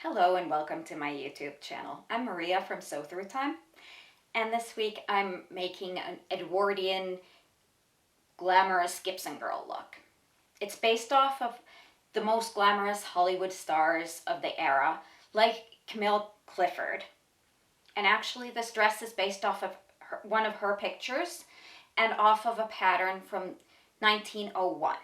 Hello and welcome to my YouTube channel. I'm Maria from Sew Through Time, and this week I'm making an Edwardian glamorous Gibson girl look. It's based off of the most glamorous Hollywood stars of the era, like Camille Clifford. And actually this dress is based off of one of her pictures and off of a pattern from 1901.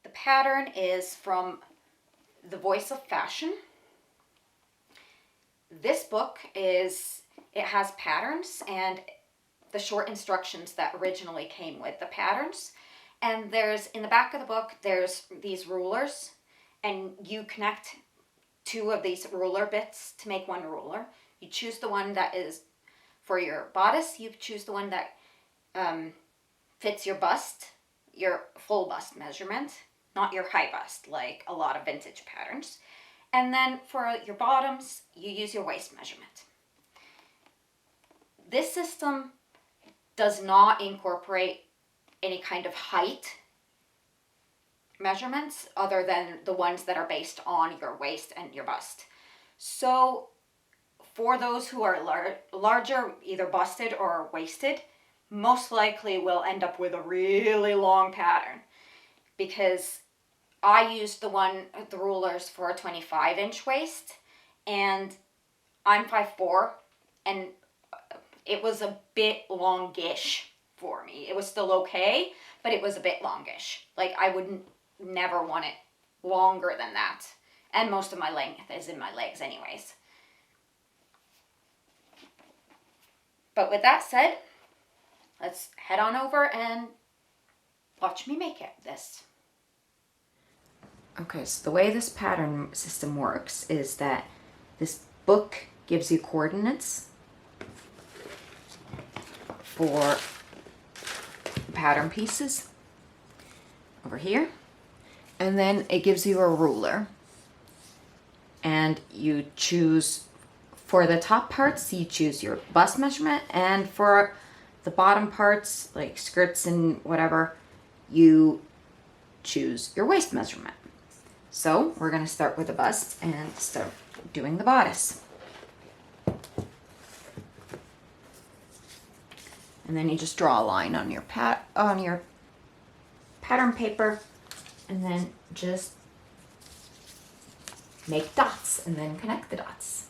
The pattern is from The Voice of Fashion. This book it has patterns and the short instructions that originally came with the patterns. And in the back of the book, there's these rulers, and you connect two of these ruler bits to make one ruler. You choose the one that is for your bodice. You choose the one that fits your bust, your full bust measurement, not your high bust, like a lot of vintage patterns. And then for your bottoms, you use your waist measurement. This system does not incorporate any kind of height measurements other than the ones that are based on your waist and your bust. So for those who are larger, either busted or waisted, most likely will end up with a really long pattern, because I used the rulers for a 25-inch waist, and I'm 5'4", and it was a bit longish for me. It was still okay, but it was a bit longish. Like, I would never want it longer than that. And most of my length is in my legs anyways. But with that said, let's head on over and watch me make this. Okay, so the way this pattern system works is that this book gives you coordinates for pattern pieces over here, and then it gives you a ruler, and you choose, for the top parts, you choose your bust measurement, and for the bottom parts, like skirts and whatever, you choose your waist measurement. So we're going to start with the bust and start doing the bodice. And then you just draw a line on your pattern paper, and then just make dots and then connect the dots.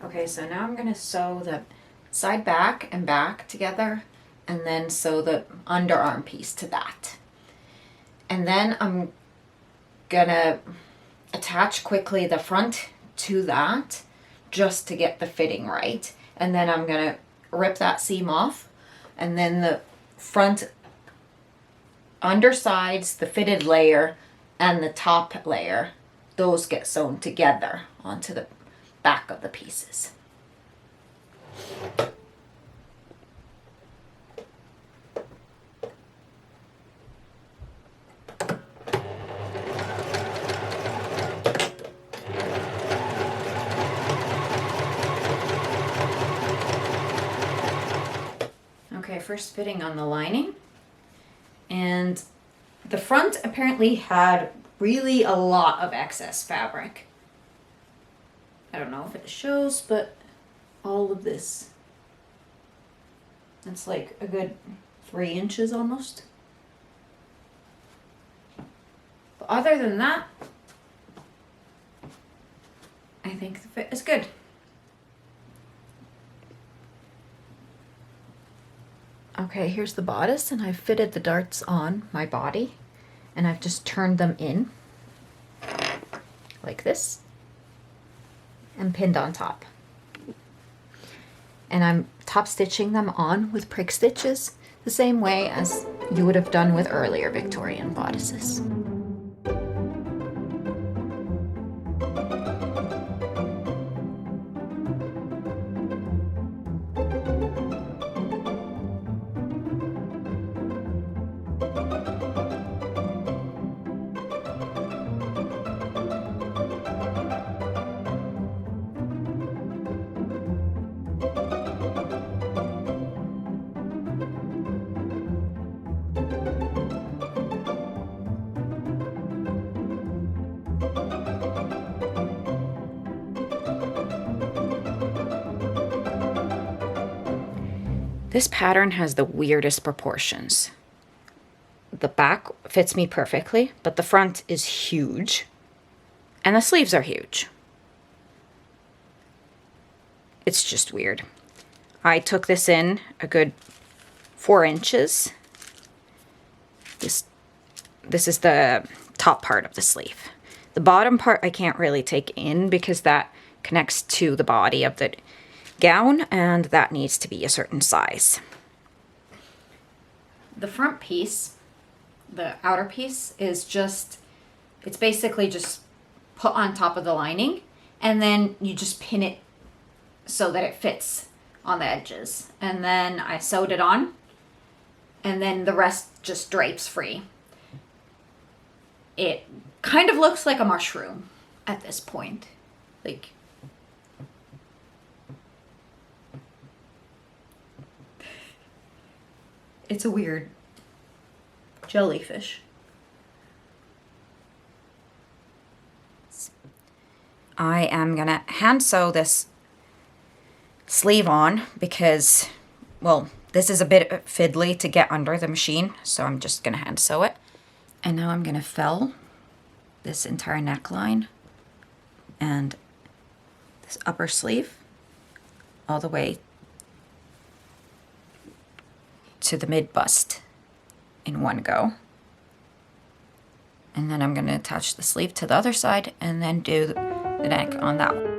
Okay, so now I'm gonna sew the side back and back together, and then sew the underarm piece to that. And then I'm gonna attach quickly the front to that just to get the fitting right. And then I'm gonna rip that seam off, and then the front undersides, the fitted layer, and the top layer, those get sewn together onto the back of the pieces. Okay, first fitting on the lining. And the front apparently had really a lot of excess fabric. I don't know if it shows, but all of this. It's like a good 3 inches almost. But other than that, I think the fit is good. Okay, here's the bodice, and I've fitted the darts on my body, and I've just turned them in like this and pinned on top. And I'm top stitching them on with prick stitches the same way as you would have done with earlier Victorian bodices. This pattern has the weirdest proportions. The back fits me perfectly, but the front is huge, and the sleeves are huge. It's just weird. I took this in a good 4 inches. This is the top part of the sleeve. The bottom part I can't really take in because that connects to the body of the gown, and that needs to be a certain size. The front piece, the outer piece, is just, it's basically just put on top of the lining, and then you just pin it so that it fits on the edges. And then I sewed it on, and then the rest just drapes free. It kind of looks like a mushroom at this point. Like, it's a weird jellyfish. I am gonna hand sew this sleeve on because, well, this is a bit fiddly to get under the machine, so I'm just gonna hand sew it. And now I'm gonna fell this entire neckline and this upper sleeve all the way to the mid bust in one go. And then I'm going to attach the sleeve to the other side and then do the neck on that one.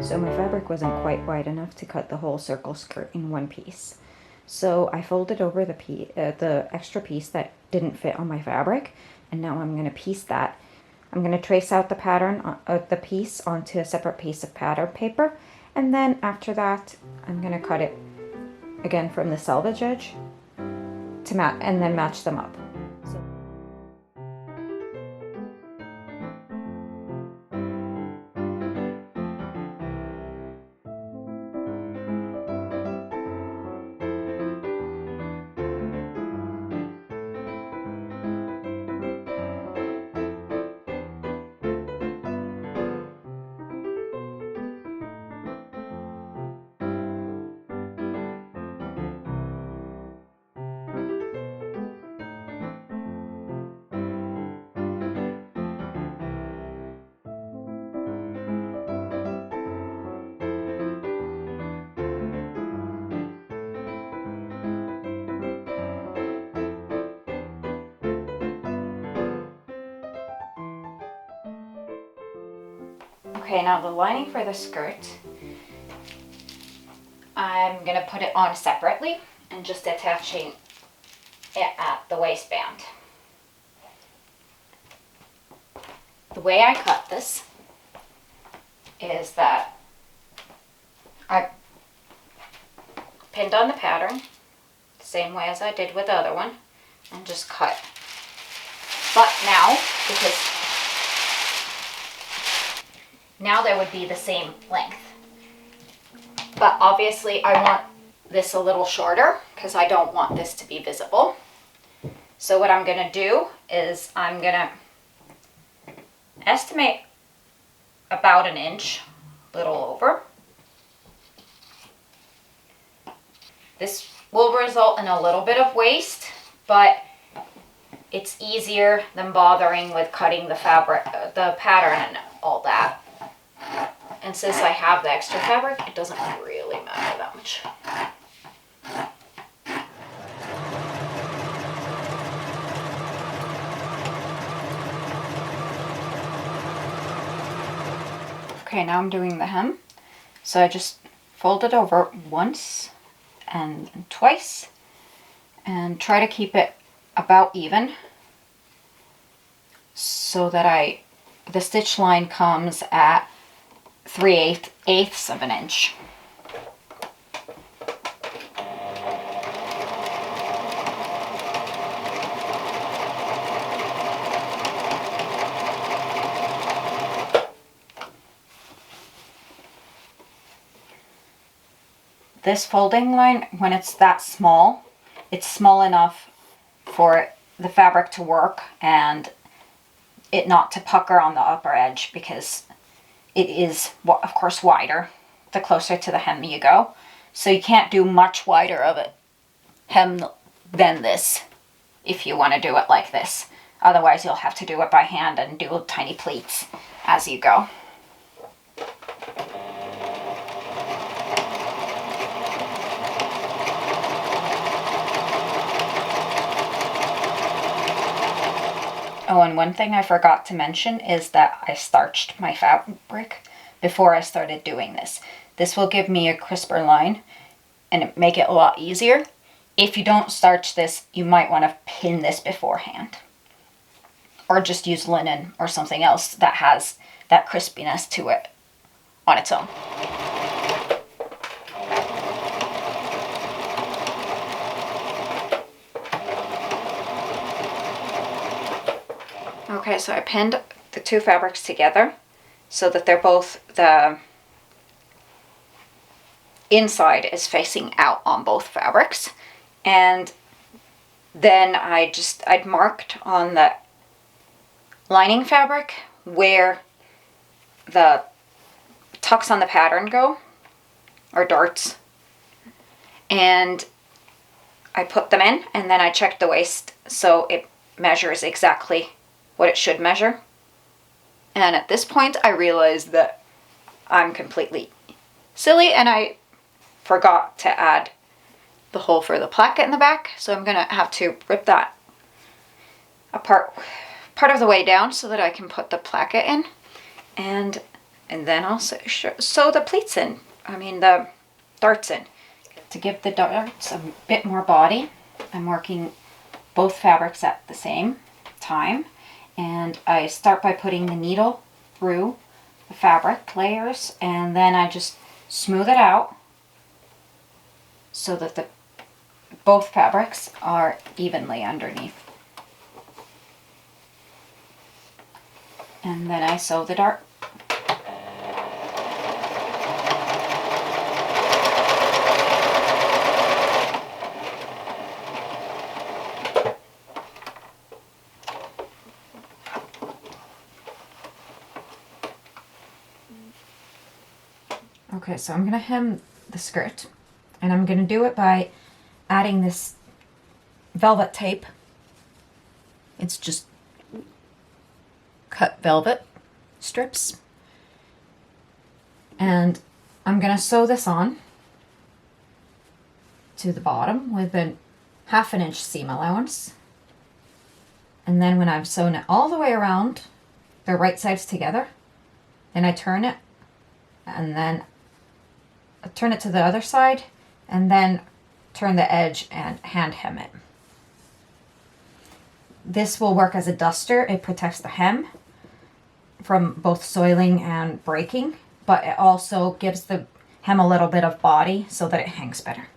So my fabric wasn't quite wide enough to cut the whole circle skirt in one piece. So I folded over the extra piece that didn't fit on my fabric, and now I'm going to piece that. I'm going to trace out the pattern of the piece onto a separate piece of pattern paper, and then after that I'm going to cut it again from the selvage edge to and then match them up. Okay, now the lining for the skirt, I'm going to put it on separately and just attaching it at the waistband. The way I cut this is that I pinned on the pattern, same way as I did with the other one, and just cut. But now, because now there would be the same length. But obviously I want this a little shorter because I don't want this to be visible. So what I'm going to do is I'm going to estimate about an inch, a little over. This will result in a little bit of waste, but it's easier than bothering with cutting the fabric, the pattern and all that. And since I have the extra fabric, it doesn't really matter that much. Okay, now I'm doing the hem. So I just fold it over once and twice and try to keep it about even so that the stitch line comes at 3/8 of an inch. This folding line, when it's that small, it's small enough for the fabric to work and it not to pucker on the upper edge, because it is, of course, wider the closer to the hem you go. So you can't do much wider of a hem than this if you want to do it like this. Otherwise you'll have to do it by hand and do tiny pleats as you go. Oh, and one thing I forgot to mention is that I starched my fabric before I started doing this. This will give me a crisper line and make it a lot easier. If you don't starch this, you might want to pin this beforehand. Or just use linen or something else that has that crispiness to it on its own. Okay, so I pinned the two fabrics together so that they're both, the inside is facing out on both fabrics. And then I'd marked on the lining fabric where the tucks on the pattern go, or darts. And I put them in, and then I checked the waist so it measures exactly what it should measure. And at this point I realized that I'm completely silly and I forgot to add the hole for the placket in the back, so I'm gonna have to rip that apart part of the way down so that I can put the placket in. And And then I'll sew the pleats in, the darts in. To give the darts a bit more body, I'm working both fabrics at the same time. And I start by putting the needle through the fabric layers, and then I just smooth it out so that both fabrics are evenly underneath. And then I sew the dart. Okay, so I'm going to hem the skirt, and I'm going to do it by adding this velvet tape. It's just cut velvet strips. And I'm going to sew this on to the bottom with a 1/2 inch seam allowance. And then when I've sewn it all the way around, the right sides together, then I turn it, and then I turn it to the other side, and then turn the edge and hand hem it. This will work as a duster. It protects the hem from both soiling and breaking, but it also gives the hem a little bit of body so that it hangs better.